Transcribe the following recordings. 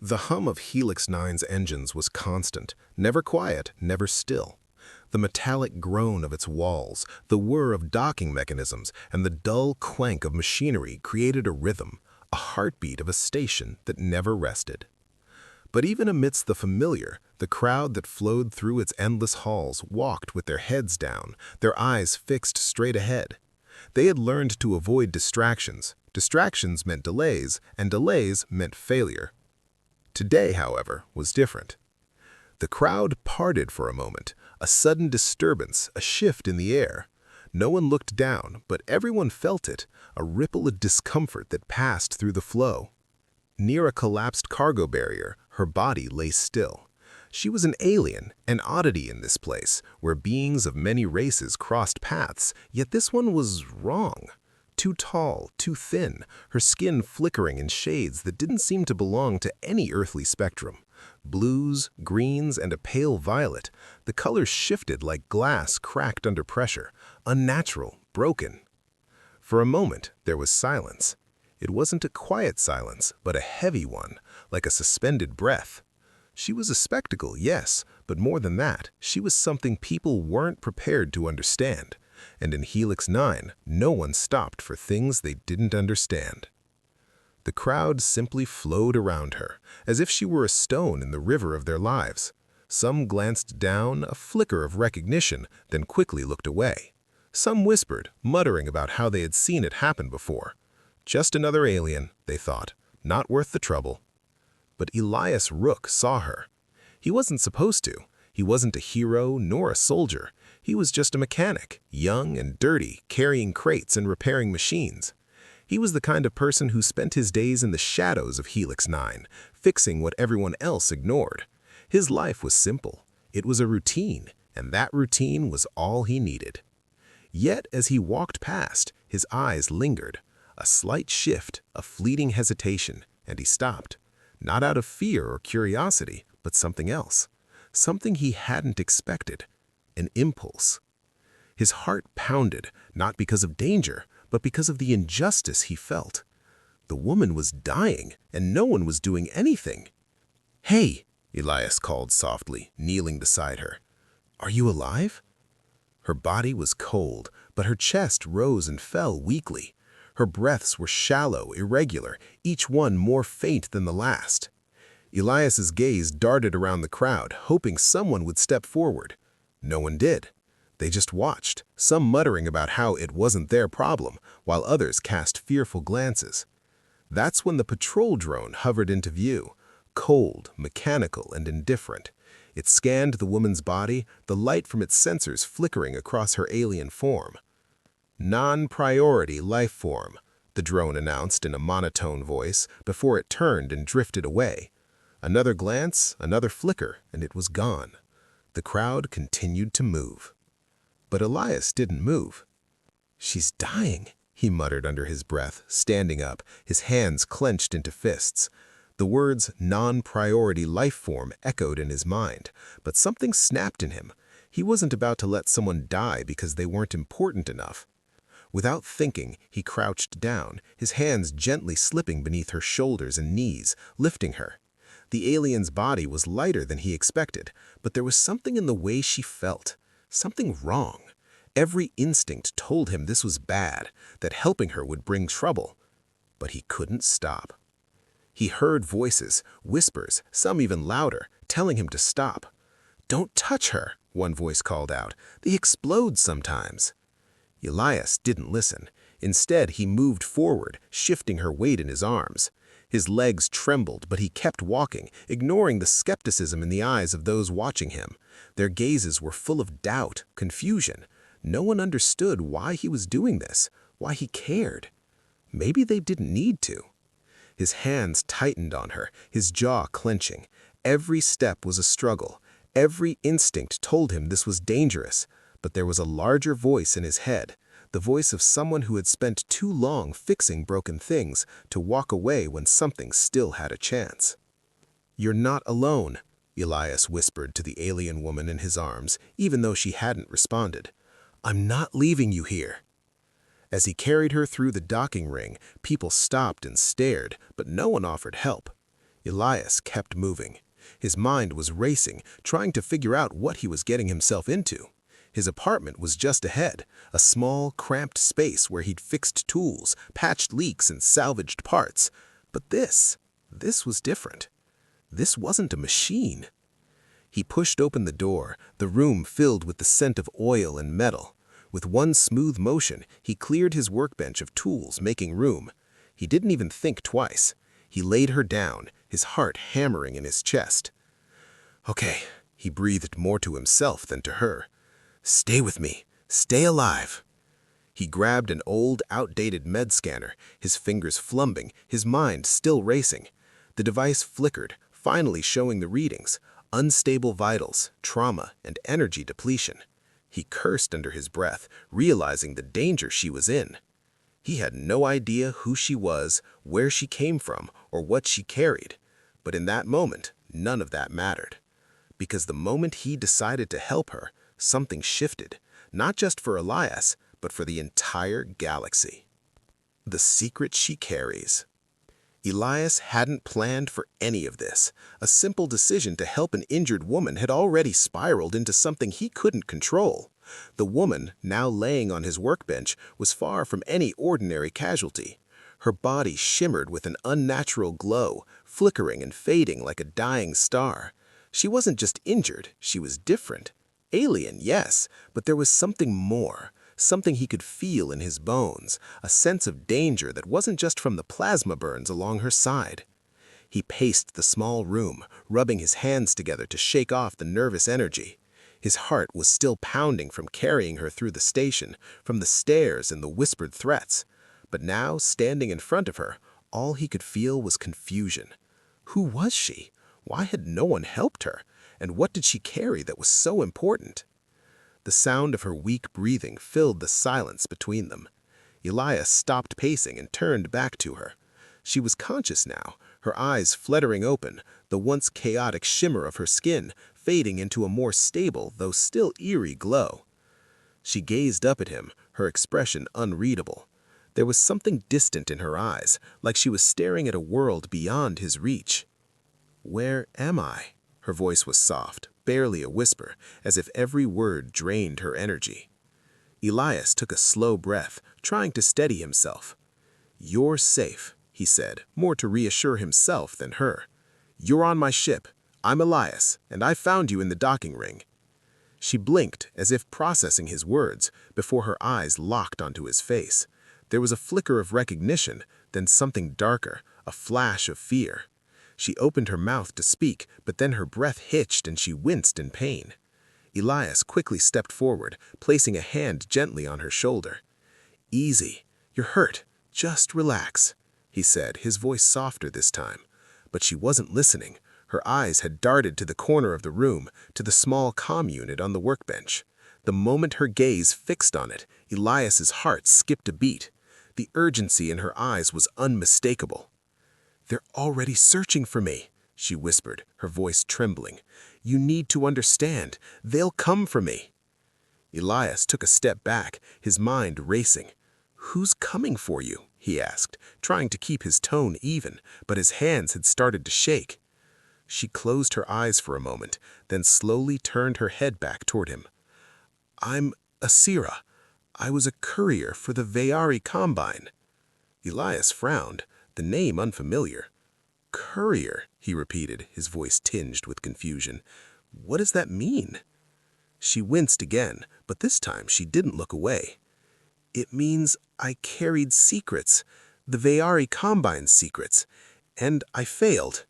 The hum of Helix Nine's engines was constant, never quiet, never still. The metallic groan of its walls, the whir of docking mechanisms, and the dull clank of machinery created a rhythm, a heartbeat of a station that never rested. But even amidst the familiar, the crowd that flowed through its endless halls walked with their heads down, their eyes fixed straight ahead. They had learned to avoid distractions. Distractions meant delays, and delays meant failure. Today, however, was different. The crowd parted for a moment, a sudden disturbance, a shift in the air. No one looked down, but everyone felt it, a ripple of discomfort that passed through the flow. Near a collapsed cargo barrier, her body lay still. She was an alien, an oddity in this place, where beings of many races crossed paths, yet this one was wrong. Too tall, too thin, her skin flickering in shades that didn't seem to belong to any earthly spectrum. Blues, greens, and a pale violet, the colors shifted like glass cracked under pressure, unnatural, broken. For a moment, there was silence. It wasn't a quiet silence, but a heavy one, like a suspended breath. She was a spectacle, yes, but more than that, she was something people weren't prepared to understand. And in Helix 9, no one stopped for things they didn't understand. The crowd simply flowed around her, as if she were a stone in the river of their lives. Some glanced down, a flicker of recognition, then quickly looked away. Some whispered, muttering about how they had seen it happen before. Just another alien, they thought, not worth the trouble. But Elias Rook saw her. He wasn't supposed to. He wasn't a hero nor a soldier. He was just a mechanic, young and dirty, carrying crates and repairing machines. He was the kind of person who spent his days in the shadows of Helix 9, fixing what everyone else ignored. His life was simple. It was a routine, and that routine was all he needed. Yet, as he walked past, his eyes lingered. A slight shift, a fleeting hesitation, and he stopped. Not out of fear or curiosity, but something else. Something he hadn't expected. An impulse. His heart pounded, not because of danger, but because of the injustice he felt. The woman was dying, and no one was doing anything. "Hey," Elias called softly, kneeling beside her. "Are you alive?" Her body was cold, but her chest rose and fell weakly. Her breaths were shallow, irregular, each one more faint than the last. Elias's gaze darted around the crowd, hoping someone would step forward. No one did. They just watched, some muttering about how it wasn't their problem, while others cast fearful glances. That's when the patrol drone hovered into view, cold, mechanical, and indifferent. It scanned the woman's body, the light from its sensors flickering across her alien form. "Non-priority life form," the drone announced in a monotone voice before it turned and drifted away. Another glance, another flicker, and it was gone. The crowd continued to move. But Elias didn't move. "She's dying," he muttered under his breath, standing up, his hands clenched into fists. The words non-priority life form echoed in his mind, but something snapped in him. He wasn't about to let someone die because they weren't important enough. Without thinking, he crouched down, his hands gently slipping beneath her shoulders and knees, lifting her. The alien's body was lighter than he expected, but there was something in the way she felt, something wrong. Every instinct told him this was bad, that helping her would bring trouble. But he couldn't stop. He heard voices, whispers, some even louder, telling him to stop. "Don't touch her," one voice called out. "They explode sometimes." Elias didn't listen. Instead, he moved forward, shifting her weight in his arms. His legs trembled, but he kept walking, ignoring the skepticism in the eyes of those watching him. Their gazes were full of doubt, confusion. No one understood why he was doing this, why he cared. Maybe they didn't need to. His hands tightened on her, his jaw clenching. Every step was a struggle. Every instinct told him this was dangerous. But there was a larger voice in his head, the voice of someone who had spent too long fixing broken things to walk away when something still had a chance. "You're not alone," Elias whispered to the alien woman in his arms, even though she hadn't responded. "I'm not leaving you here." As he carried her through the docking ring, people stopped and stared, but no one offered help. Elias kept moving. His mind was racing, trying to figure out what he was getting himself into. His apartment was just ahead, a small, cramped space where he'd fixed tools, patched leaks, and salvaged parts. But this was different. This wasn't a machine. He pushed open the door, the room filled with the scent of oil and metal. With one smooth motion, he cleared his workbench of tools, making room. He didn't even think twice. He laid her down, his heart hammering in his chest. "Okay," he breathed more to himself than to her. "Stay with me. Stay alive." He grabbed an old, outdated med scanner, his fingers flumbing, his mind still racing. The device flickered, finally showing the readings: unstable vitals, trauma, and energy depletion. He cursed under his breath, realizing the danger she was in. He had no idea who she was, where she came from, or what she carried. But in that moment, none of that mattered. Because the moment he decided to help her, something shifted, not just for Elias, but for the entire galaxy. The secret she carries. Elias hadn't planned for any of this. A simple decision to help an injured woman had already spiraled into something he couldn't control. The woman, now laying on his workbench, was far from any ordinary casualty. Her body shimmered with an unnatural glow, flickering and fading like a dying star. She wasn't just injured, she was different. Alien, yes, but there was something more. Something he could feel in his bones, a sense of danger that wasn't just from the plasma burns along her side. He paced the small room, rubbing his hands together to shake off the nervous energy. His heart was still pounding from carrying her through the station, from the stares and the whispered threats. But now, standing in front of her, all he could feel was confusion. Who was she? Why had no one helped her? And what did she carry that was so important? The sound of her weak breathing filled the silence between them. Elias stopped pacing and turned back to her. She was conscious now, her eyes fluttering open, the once chaotic shimmer of her skin fading into a more stable, though still eerie glow. She gazed up at him, her expression unreadable. There was something distant in her eyes, like she was staring at a world beyond his reach. "Where am I?" Her voice was soft, barely a whisper, as if every word drained her energy. Elias took a slow breath, trying to steady himself. "You're safe," he said, more to reassure himself than her. "You're on my ship. I'm Elias, and I found you in the docking ring." She blinked, as if processing his words, before her eyes locked onto his face. There was a flicker of recognition, then something darker, a flash of fear. She opened her mouth to speak, but then her breath hitched and she winced in pain. Elias quickly stepped forward, placing a hand gently on her shoulder. "Easy. You're hurt. Just relax," he said, his voice softer this time. But she wasn't listening. Her eyes had darted to the corner of the room, to the small comm unit on the workbench. The moment her gaze fixed on it, Elias's heart skipped a beat. The urgency in her eyes was unmistakable. "They're already searching for me," she whispered, her voice trembling. "You need to understand. They'll come for me." Elias took a step back, his mind racing. "Who's coming for you?" he asked, trying to keep his tone even, but his hands had started to shake. She closed her eyes for a moment, then slowly turned her head back toward him. "I'm Asira. I was a courier for the Vayari Combine." Elias frowned, the name unfamiliar. "Courier," he repeated, his voice tinged with confusion. "What does that mean?" She winced again, but this time she didn't look away. "It means I carried secrets, the Vayari Combine's secrets, and I failed."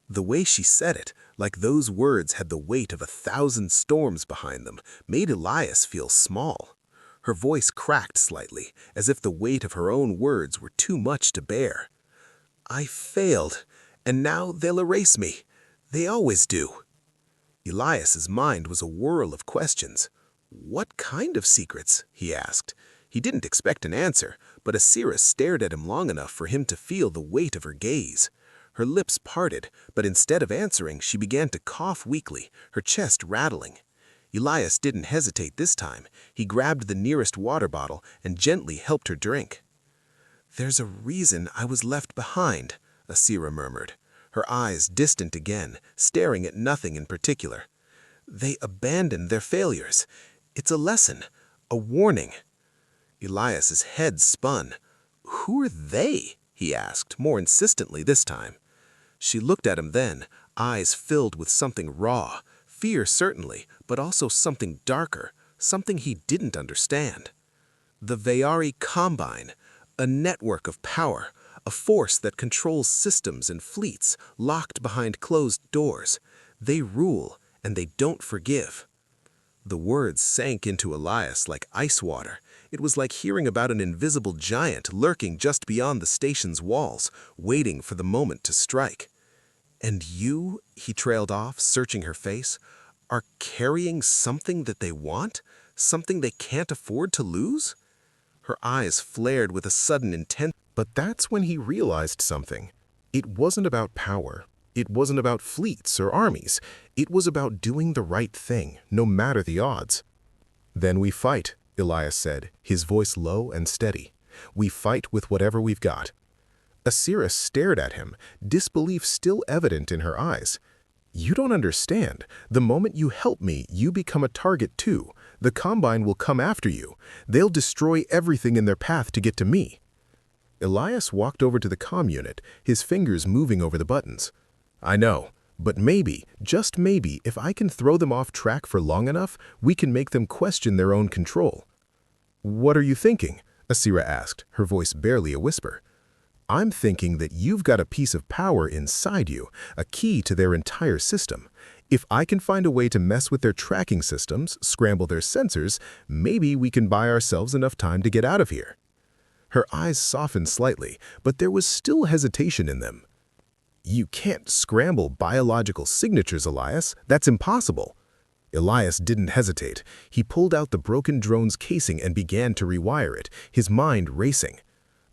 The way she said it, like those words had the weight of 1,000 storms behind them, made Elias feel small. Her voice cracked slightly, as if the weight of her own words were too much to bear. "I failed, and now they'll erase me. They always do." Elias's mind was a whirl of questions. "What kind of secrets?" he asked. He didn't expect an answer, but Asira stared at him long enough for him to feel the weight of her gaze. Her lips parted, but instead of answering, she began to cough weakly, her chest rattling. Elias didn't hesitate this time. He grabbed the nearest water bottle and gently helped her drink. "There's a reason I was left behind," Asira murmured. her eyes distant again, staring at nothing in particular. They abandoned their failures. It's a lesson, a warning. Elias's head spun. Who are they? He asked, more insistently this time. She looked at him then, eyes filled with something raw, fear certainly, but also something darker, something he didn't understand. The Vayari Combine, a network of power, a force that controls systems and fleets locked behind closed doors. They rule, and they don't forgive. The words sank into Elias like ice water. It was like hearing about an invisible giant lurking just beyond the station's walls, waiting for the moment to strike. And you, he trailed off, searching her face, are carrying something that they want? Something they can't afford to lose? Her eyes flared with a sudden intent. But that's when he realized something. It wasn't about power. It wasn't about fleets or armies. It was about doing the right thing, no matter the odds. Then we fight, Elias said, his voice low and steady. We fight with whatever we've got. Asira stared at him, disbelief still evident in her eyes. You don't understand. The moment you help me, you become a target too. The Combine will come after you. They'll destroy everything in their path to get to me. Elias walked over to the comm unit, his fingers moving over the buttons. I know, but maybe, just maybe, if I can throw them off track for long enough, we can make them question their own control. What are you thinking? Asira asked, her voice barely a whisper. I'm thinking that you've got a piece of power inside you, a key to their entire system. If I can find a way to mess with their tracking systems, scramble their sensors, maybe we can buy ourselves enough time to get out of here. Her eyes softened slightly, but there was still hesitation in them. You can't scramble biological signatures, Elias. That's impossible. Elias didn't hesitate. He pulled out the broken drone's casing and began to rewire it, his mind racing.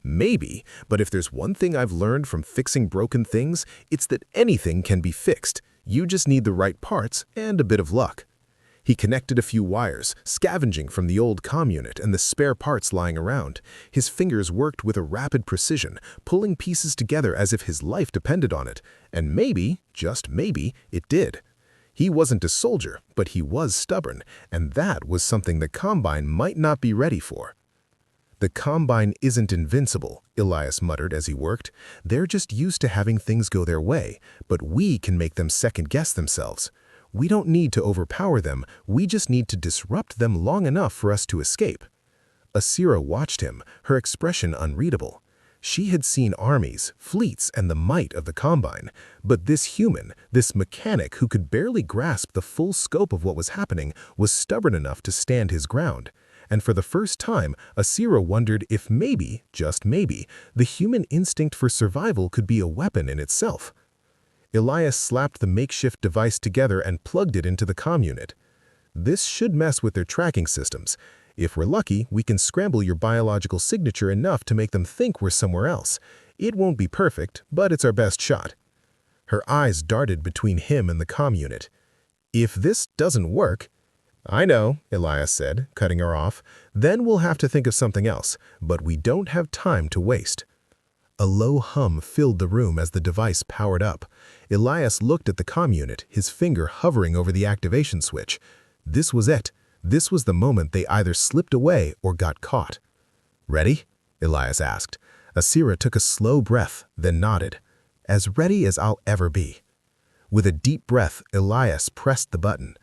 Maybe, but if there's one thing I've learned from fixing broken things, it's that anything can be fixed. You just need the right parts and a bit of luck. He connected a few wires, scavenging from the old comm unit and the spare parts lying around. His fingers worked with a rapid precision, pulling pieces together as if his life depended on it. And maybe, just maybe, it did. He wasn't a soldier, but he was stubborn, and that was something the Combine might not be ready for. The Combine isn't invincible, Elias muttered as he worked. They're just used to having things go their way, but we can make them second-guess themselves. We don't need to overpower them, we just need to disrupt them long enough for us to escape. Asira watched him, her expression unreadable. She had seen armies, fleets, and the might of the Combine, but this human, this mechanic who could barely grasp the full scope of what was happening, was stubborn enough to stand his ground. And for the first time, Asira wondered if maybe, just maybe, the human instinct for survival could be a weapon in itself. Elias slapped the makeshift device together and plugged it into the comm unit. This should mess with their tracking systems. If we're lucky, we can scramble your biological signature enough to make them think we're somewhere else. It won't be perfect, but it's our best shot. Her eyes darted between him and the comm unit. If this doesn't work... I know, Elias said, cutting her off. Then we'll have to think of something else, but we don't have time to waste. A low hum filled the room as the device powered up. Elias looked at the comm unit, his finger hovering over the activation switch. This was it. This was the moment they either slipped away or got caught. Ready? Elias asked. Asira took a slow breath, then nodded. As ready as I'll ever be. With a deep breath, Elias pressed the button.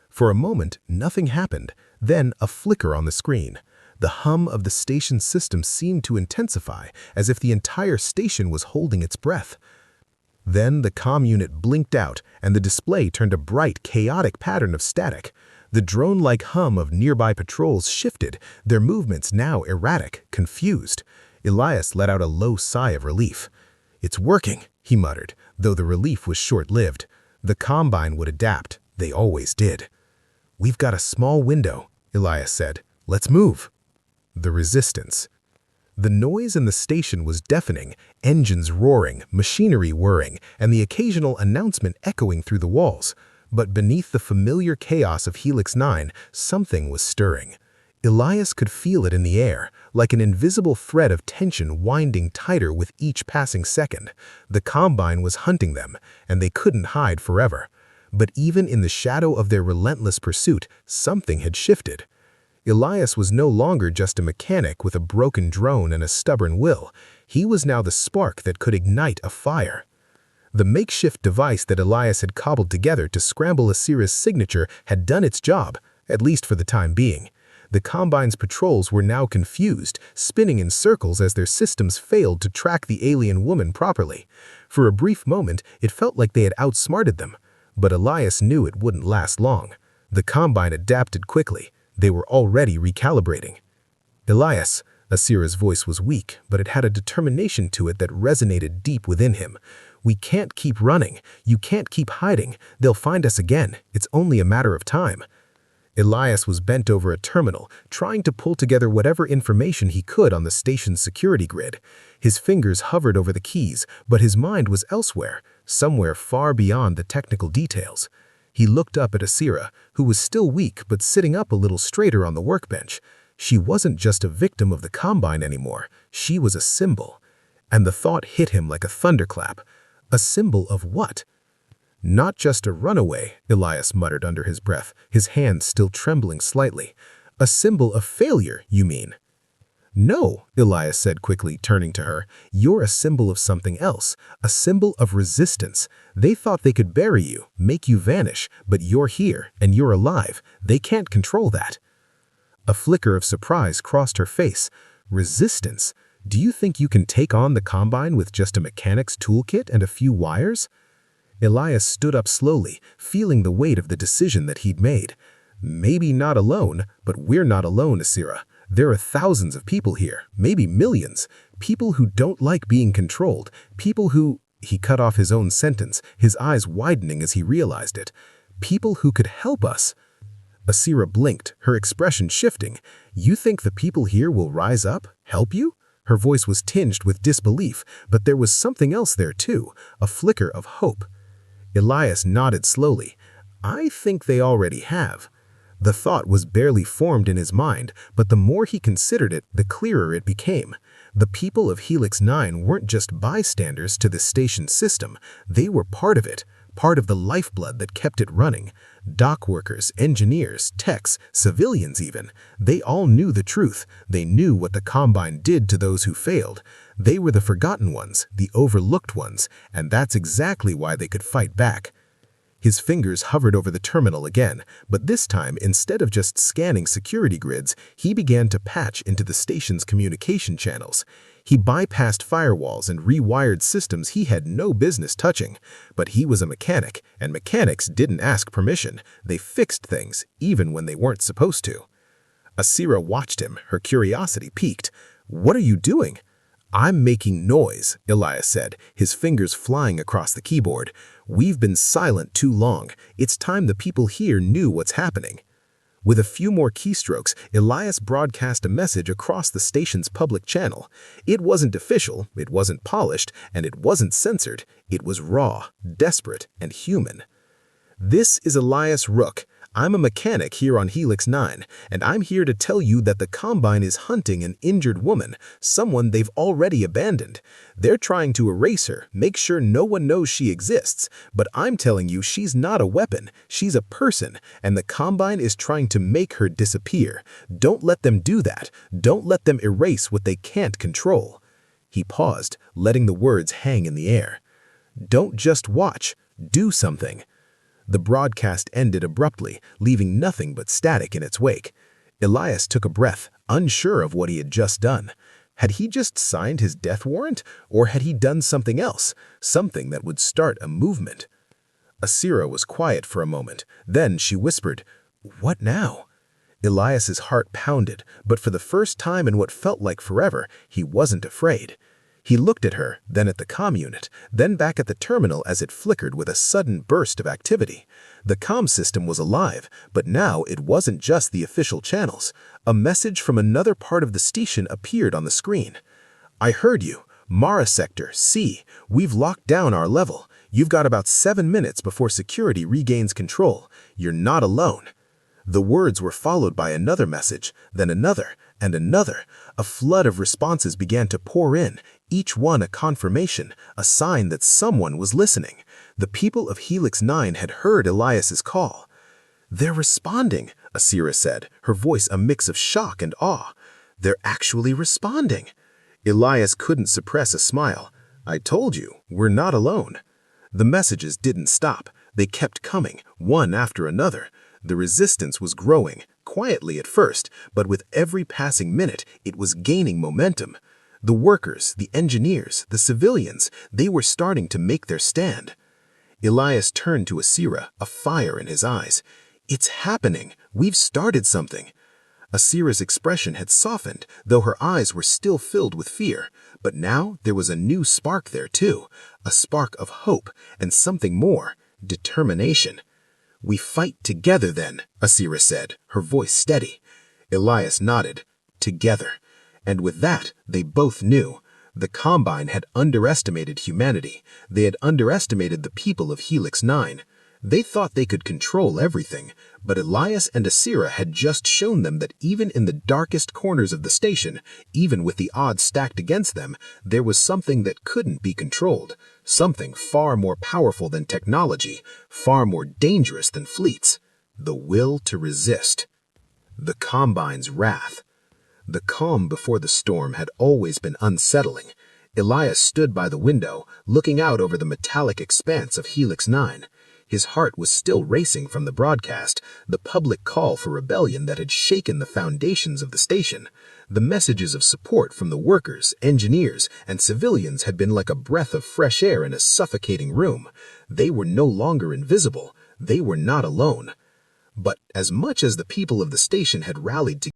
For a moment, nothing happened. Then a flicker on the screen. The hum of the station's system seemed to intensify, as if the entire station was holding its breath. Then the comm unit blinked out, and the display turned a bright, chaotic pattern of static. The drone-like hum of nearby patrols shifted, their movements now erratic, confused. Elias let out a low sigh of relief. It's working, he muttered, though the relief was short-lived. The Combine would adapt. They always did. We've got a small window, Elias said. Let's move. The resistance. The noise in the station was deafening, engines roaring, machinery whirring, and the occasional announcement echoing through the walls. But beneath the familiar chaos of Helix 9, something was stirring. Elias could feel it in the air, like an invisible thread of tension winding tighter with each passing second. The Combine was hunting them, and they couldn't hide forever. But even in the shadow of their relentless pursuit, something had shifted. Elias was no longer just a mechanic with a broken drone and a stubborn will. He was now the spark that could ignite a fire. The makeshift device that Elias had cobbled together to scramble Asira's signature had done its job, at least for the time being. The Combine's patrols were now confused, spinning in circles as their systems failed to track the alien woman properly. For a brief moment, it felt like they had outsmarted them. But Elias knew it wouldn't last long. The Combine adapted quickly. They were already recalibrating. "Elias," Asira's voice was weak, but it had a determination to it that resonated deep within him. "We can't keep running. You can't keep hiding. They'll find us again. It's only a matter of time." Elias was bent over a terminal, trying to pull together whatever information he could on the station's security grid. His fingers hovered over the keys, but his mind was elsewhere, somewhere far beyond the technical details. He looked up at Asira, who was still weak but sitting up a little straighter on the workbench. She wasn't just a victim of the Combine anymore. She was a symbol. And the thought hit him like a thunderclap. A symbol of what? "Not just a runaway," Elias muttered under his breath, his hand still trembling slightly. "A symbol of failure, you mean?" "No," Elias said quickly, turning to her. "You're a symbol of something else, a symbol of resistance. They thought they could bury you, make you vanish, but you're here, and you're alive. They can't control that." A flicker of surprise crossed her face. "Resistance? Do you think you can take on the Combine with just a mechanic's toolkit and a few wires?" Elias stood up slowly, feeling the weight of the decision that he'd made. "Maybe not alone, but we're not alone, Asira. There are thousands of people here, maybe millions. People who don't like being controlled. People who—" He cut off his own sentence, his eyes widening as he realized it. "People who could help us." Asira blinked, her expression shifting. "You think the people here will rise up, help you?" Her voice was tinged with disbelief, but there was something else there too, a flicker of hope. Elias nodded slowly. "I think they already have." The thought was barely formed in his mind, but the more he considered it, the clearer it became. The people of Helix 9 weren't just bystanders to the station system. They were part of it, part of the lifeblood that kept it running. Dock workers, engineers, techs, civilians even. They all knew the truth. They knew what the Combine did to those who failed. They were the forgotten ones, the overlooked ones, and that's exactly why they could fight back. His fingers hovered over the terminal again, but this time, instead of just scanning security grids, he began to patch into the station's communication channels. He bypassed firewalls and rewired systems he had no business touching. But he was a mechanic, and mechanics didn't ask permission. They fixed things, even when they weren't supposed to. Asira watched him, her curiosity piqued. "What are you doing?" "I'm making noise," Elias said, his fingers flying across the keyboard. "We've been silent too long. It's time the people here knew what's happening." With a few more keystrokes, Elias broadcast a message across the station's public channel. It wasn't official, it wasn't polished, and it wasn't censored. It was raw, desperate, and human. "This is Elias Rook. I'm a mechanic here on Helix 9, and I'm here to tell you that the Combine is hunting an injured woman, someone they've already abandoned. They're trying to erase her, make sure no one knows she exists, but I'm telling you she's not a weapon, she's a person, and the Combine is trying to make her disappear. Don't let them do that. Don't let them erase what they can't control." He paused, letting the words hang in the air. "Don't just watch, do something." The broadcast ended abruptly, leaving nothing but static in its wake. Elias took a breath, unsure of what he had just done. Had he just signed his death warrant, or had he done something else, something that would start a movement? Asira was quiet for a moment. Then she whispered, "What now?" Elias's heart pounded, but for the first time in what felt like forever, he wasn't afraid. He looked at her, then at the comm unit, then back at the terminal as it flickered with a sudden burst of activity. The comm system was alive, but now it wasn't just the official channels. A message from another part of the station appeared on the screen. "I heard you. Mara Sector, C. We've locked down our level. You've got about 7 minutes before security regains control. You're not alone." The words were followed by another message, then another, and another. A flood of responses began to pour in, each one a confirmation, a sign that someone was listening. The people of Helix 9 had heard Elias's call. "They're responding," Asira said, her voice a mix of shock and awe. "They're actually responding." Elias couldn't suppress a smile. "I told you, we're not alone." The messages didn't stop. They kept coming, one after another. The resistance was growing, quietly at first, but with every passing minute, it was gaining momentum. The workers, the engineers, the civilians, they were starting to make their stand. Elias turned to Asira, a fire in his eyes. "It's happening. We've started something." Asira's expression had softened, though her eyes were still filled with fear. But now there was a new spark there too, a spark of hope and something more, determination. "We fight together then," Asira said, her voice steady. Elias nodded. Together. And with that, they both knew. The Combine had underestimated humanity. They had underestimated the people of Helix 9. They thought they could control everything, but Elias and Asira had just shown them that even in the darkest corners of the station, even with the odds stacked against them, there was something that couldn't be controlled, something far more powerful than technology, far more dangerous than fleets: the will to resist. The Combine's wrath. The calm before the storm had always been unsettling. Elias stood by the window, looking out over the metallic expanse of Helix 9. His heart was still racing from the broadcast, the public call for rebellion that had shaken the foundations of the station. The messages of support from the workers, engineers, and civilians had been like a breath of fresh air in a suffocating room. They were no longer invisible. They were not alone. But as much as the people of the station had rallied together,